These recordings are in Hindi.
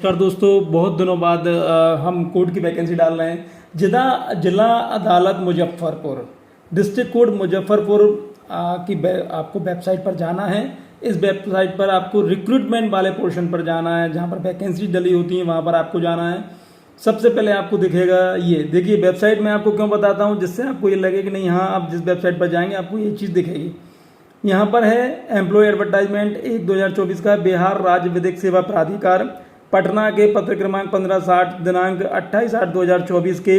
नमस्कार दोस्तों, बहुत दिनों बाद हम कोर्ट की वैकेंसी डाल रहे हैं। जिला अदालत मुजफ्फरपुर, डिस्ट्रिक्ट कोर्ट मुजफ्फरपुर आपको वेबसाइट पर जाना है। इस वेबसाइट पर आपको रिक्रूटमेंट वाले पोर्शन पर जाना है, जहां पर वैकेंसी डली होती है वहां पर आपको जाना है। सबसे पहले आपको दिखेगा ये, देखिए वेबसाइट में आपको क्यों बताता हूँ, जिससे आपको ये लगे कि नहीं हाँ आप जिस वेबसाइट पर जाएंगे आपको ये चीज़ दिखेगी। यहाँ पर है एम्प्लॉय एडवर्टाइजमेंट 1/2024 का बिहार राज्य विधिक सेवा प्राधिकार पटना के पत्र क्रमांक 1560 दिनांक 28/8/2024 के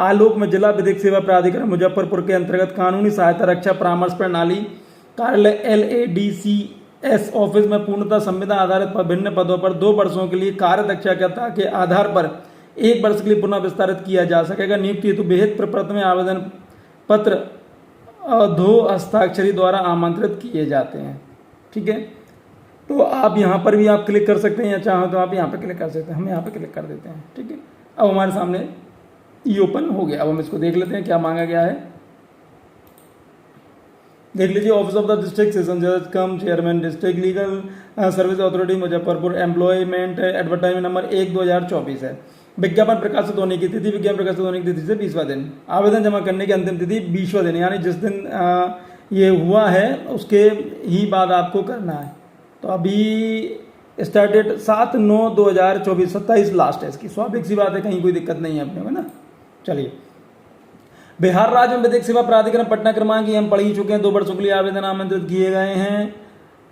आलोक में जिला विधिक सेवा प्राधिकार मुजफ्फरपुर के अंतर्गत कानूनी सहायता रक्षा परामर्श प्रणाली कार्यालय LADCS ऑफिस में पूर्णतः संविदा आधारित विभिन्न पदों पर 2 वर्षों के लिए कार्य दक्षता के आधार पर 1 वर्ष के लिए पुनः विस्तारित किया जा सकेगा। नियुक्ति हेतु विहित प्रपत्र में आवेदन पत्र दो हस्ताक्षरी द्वारा आमंत्रित किए जाते हैं। ठीक है, तो आप यहाँ पर भी आप क्लिक कर सकते हैं, या चाहो तो आप यहाँ पर क्लिक कर सकते हैं। हम यहाँ पर क्लिक कर देते हैं। ठीक है, अब हमारे सामने ये ओपन हो गया। अब हम इसको देख लेते हैं क्या मांगा गया है। देख लीजिए, office of the district session जज cum chairman district legal service authority Muzaffarpur employment advertisement number 1/2024 है। विज्ञापन प्रकाशित होने की तिथि विज्ञापन प्रकाशित होने की तिथि से 20वां दिन। आवेदन जमा करने की अंतिम तिथि 20वां दिन, यानी जिस दिन ये हुआ है उसके ही बाद आपको करना है। तो अभी स्टार्टेड 7/9/2024, 27 लास्ट है इसकी। स्वाभाविक सी बात है, कहीं कोई दिक्कत नहीं है अपने में ना। चलिए, बिहार राज्य विधिक सेवा प्राधिकरण पटना क्रमांक हम पढ़ ही चुके हैं। 2 वर्षों के लिए आवेदन आमंत्रित किए गए हैं।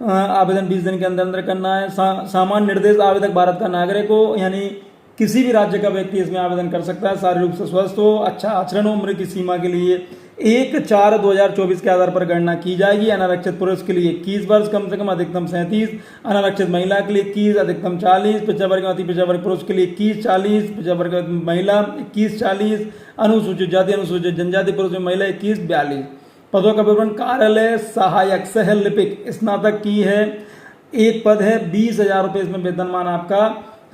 आवेदन 20 दिन के अंदर अंदर करना है। सामान्य निर्देश, आवेदक भारत का नागरिक हो, यानी किसी भी राज्य का व्यक्ति इसमें आवेदन कर सकता है। शारीरिक रूप से स्वस्थ हो, अच्छा आचरण हो। उम्र की सीमा के लिए 1/4/2024 के आधार पर गणना की जाएगी। अनारक्षित पुरुष के लिए 21 वर्ष कम से कम, अधिकतम 37। अनारक्षित महिला के लिए 21, अधिकतम 40। पिछड़ा वर्ग अति पिछड़ा वर्ग पुरुष के लिए 21-40। पिछड़ा वर्ग महिला 21-40। अनुसूचित जाति अनुसूचित जनजाति पुरुष में महिला 21-42। पदों का विवरण, कार्यालय सहायक सह लिपिक स्नातक की है। एक पद है, 20,000 रुपये इसमें वेतनमान आपका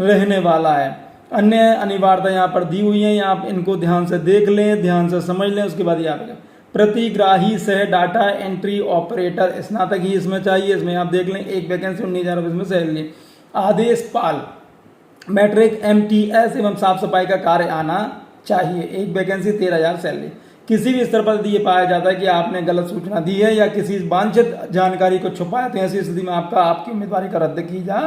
रहने वाला है। अन्य अनिवार्यता यहाँ पर दी हुई है, आप इनको ध्यान से देख लें, ध्यान से समझ लें। उसके बाद यहाँ पर प्रतिग्राही सह डाटा एंट्री ऑपरेटर स्नातक ही इसमें चाहिए। इसमें आप देख लें, एक वैकेंसी 19,000 रुपये इसमें सैलरी। आदेश पाल मैट्रिक MTS एवं साफ सफाई का कार्य आना चाहिए। एक वैकेंसी 13,000 सैलरी। किसी भी स्तर पर यदि ये पाया जाता है कि आपने गलत सूचना दी है या किसी वांछित जानकारी को छुपाया, तो ऐसी स्थिति में आपकी उम्मीदवारी का रद्द की जा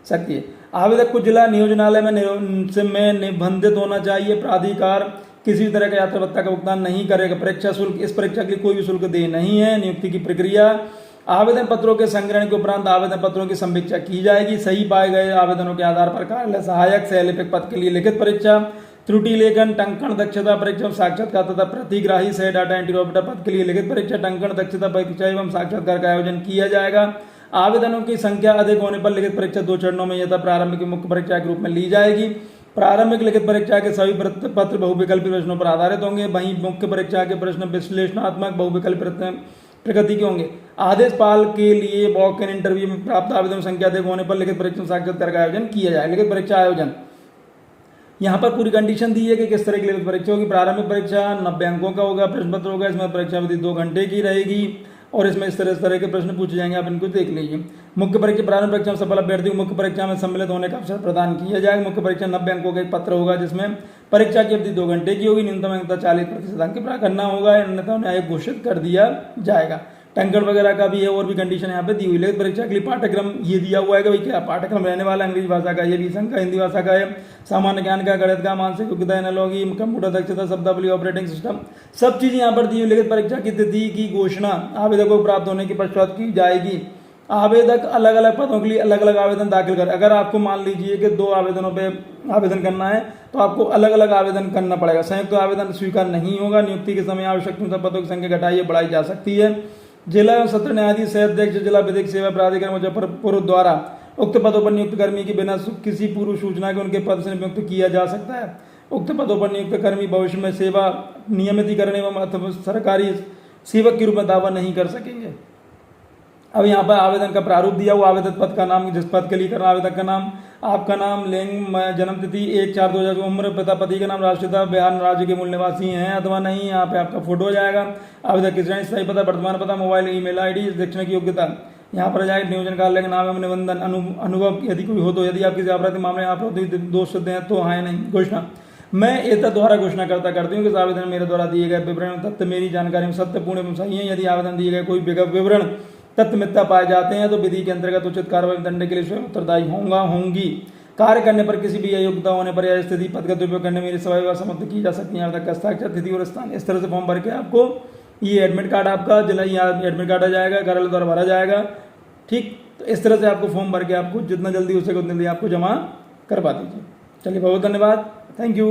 सकती है। आवेदक को जिला नियोजनालय में निबंधित होना चाहिए। प्राधिकार किसी भी तरह का यात्रा भत्ता का भुगतान नहीं करेगा। परीक्षा शुल्क, इस परीक्षा के लिए कोई भी शुल्क दे नहीं है। नियुक्ति की प्रक्रिया, आवेदन पत्रों के संग्रहण के उपरांत आवेदन पत्रों की समीक्षा की जाएगी। सही पाए गए आवेदनों के आधार पर कार्यालय सहायक सह लिपिक पद के लिए लिखित परीक्षा, त्रुटि लेखन, टंकण दक्षता परीक्षा, साक्षात्कार तथा प्रतिग्राही सह डाटा एंट्री ऑपरेटर पद के लिए लिखित परीक्षा, टंकण दक्षता परीक्षा एवं साक्षात्कार का आयोजन किया जाएगा। आवेदनों की संख्या अधिक होने पर लिखित परीक्षा 2 चरणों में यथा प्रारंभिक मुख्य परीक्षा के रूप में ली जाएगी। प्रारंभिक लिखित परीक्षा के सभी पत्र बहुविकल्पी प्रश्नों पर आधारित होंगे। वहीं मुख्य परीक्षा के प्रश्न विश्लेषणात्मक बहुविकल्पी प्रकृति के होंगे। आदेश पाल के लिए वॉक इन इंटरव्यू में प्राप्त आवेदन संख्या अधिक होने पर लिखित परीक्षा साक्षात्कार का आयोजन किया जाएगा। लिखित परीक्षा आयोजन, यहाँ पर पूरी कंडीशन दी है कि किस तरह की लिखित परीक्षा होगी। प्रारंभिक परीक्षा 90 अंकों का होगा, प्रश्न पत्र होगा। इसमें परीक्षा अवधि 2 घंटे की रहेगी और इसमें इस तरह के प्रश्न पूछे जाएंगे, आप इनको देख लीजिए। मुख्य परीक्षा, प्रारंभिक परीक्षा में सफल अभ्यर्थी को मुख्य परीक्षा में सम्मिलित होने का अवसर प्रदान किया जाएगा। मुख्य परीक्षा 90 अंकों का एक पत्र होगा, जिसमें परीक्षा की अवधि 2 घंटे की होगी। न्यूनतम अंक 40% अंक प्राप्त करना होगा, अन्यथा न्याय घोषित कर दिया जाएगा। टंकण वगैरह का भी है और भी कंडीशन यहाँ पे दी हुई है। परीक्षा के लिए पाठ्यक्रम ये दिया हुआ है कि भाई क्या पाठ्यक्रम रहने वाला है। अंग्रेजी भाषा का, ये विषय का, हिंदी भाषा का है, सामान्य ज्ञान का, गणित का, मानसिक योग्यता, एनालॉजी, कंप्यूटर दक्षता, शब्दावली, ऑपरेटिंग सिस्टम, सब चीजें यहाँ पर दी हुई। लिखित परीक्षा की तिथि की घोषणा आवेदकों को प्राप्त होने के पश्चात की जाएगी। आवेदक अलग अलग पदों के लिए अलग अलग आवेदन दाखिल कर, अगर आपको मान लीजिए कि 2 आवेदनों पे आवेदन करना है तो आपको अलग अलग आवेदन करना पड़ेगा। संयुक्त आवेदन स्वीकार नहीं होगा। नियुक्ति के समय आवश्यक पदों की संख्या घटाई बढ़ाई जा सकती है। जिला एवं सत्र न्यायाधीश सह अध्यक्ष जिला विधिक सेवा प्राधिकरण मुजफ्फरपुर द्वारा उक्त पदों पर नियुक्त कर्मी के बिना किसी पूर्व सूचना के उनके पद से नियुक्त किया जा सकता है। उक्त पदों पर नियुक्त कर्मी भविष्य में सेवा नियमितीकरण एवं अथवा सरकारी सेवक के रूप में दावा नहीं कर सकेंगे। अब यहाँ पर आवेदन का प्रारूप दिया हुआ, आवेदन पद का नाम, जिस पद के लिए करना, आवेदक का नाम, आपका नाम, लिंग, जन्म तिथि 1/4/2000, उम्र, पिता पति का नाम, राष्ट्रीयता बिहार राज्य के मूल निवासी हैं अथवा नहीं, यहाँ पे आपका फोटो हो जाएगा। आवेदक की श्रेणी, सही पता, वर्तमान पता, मोबाइल, ईमेल आईडी, शिक्षण की योग्यता, यहाँ पर जाए नियोजन कार्यालय का नाम एवं निबंधन अनुभव यदि कोई हो तो, यदि आप किसी आपराधिक मामले में आपराधिक दोष सिद्ध हैं तो हाँ या नहीं। घोषणा, मैं एतद द्वारा घोषणा करती हूँ कि इस आवेदन मेरे द्वारा दिए गए विवरण एवं तथ्य मेरी जानकारी में सत्यपूर्ण एवं सही है। यदि आवेदन दिए गए कोई विवरण तथ्य मिथ्या पाए जाते हैं तो विधि के अंतर्गत उचित कार्रवाई दंड के लिए स्वयं उत्तरदायी होंगी। कार्य करने पर किसी भी अयोग्यता होने पर या स्थिति पद का दुरुपयोग करने में मेरी सेवाएं समाप्त की जा सकती हैं। आवेदक का हस्ताक्षर, तिथि और स्थान, इस तरह से फॉर्म भर के आपको ये एडमिट कार्ड आपका जिला यहाँ एडमिट कार्ड आ जाएगा, कार्यालय द्वारा भरा जाएगा। ठीक, तो इस तरह से आपको फॉर्म भर के आपको जितना जल्दी हो सके उतनी जल्दी आपको जमा करवा दीजिए। चलिए, बहुत धन्यवाद, थैंक यू।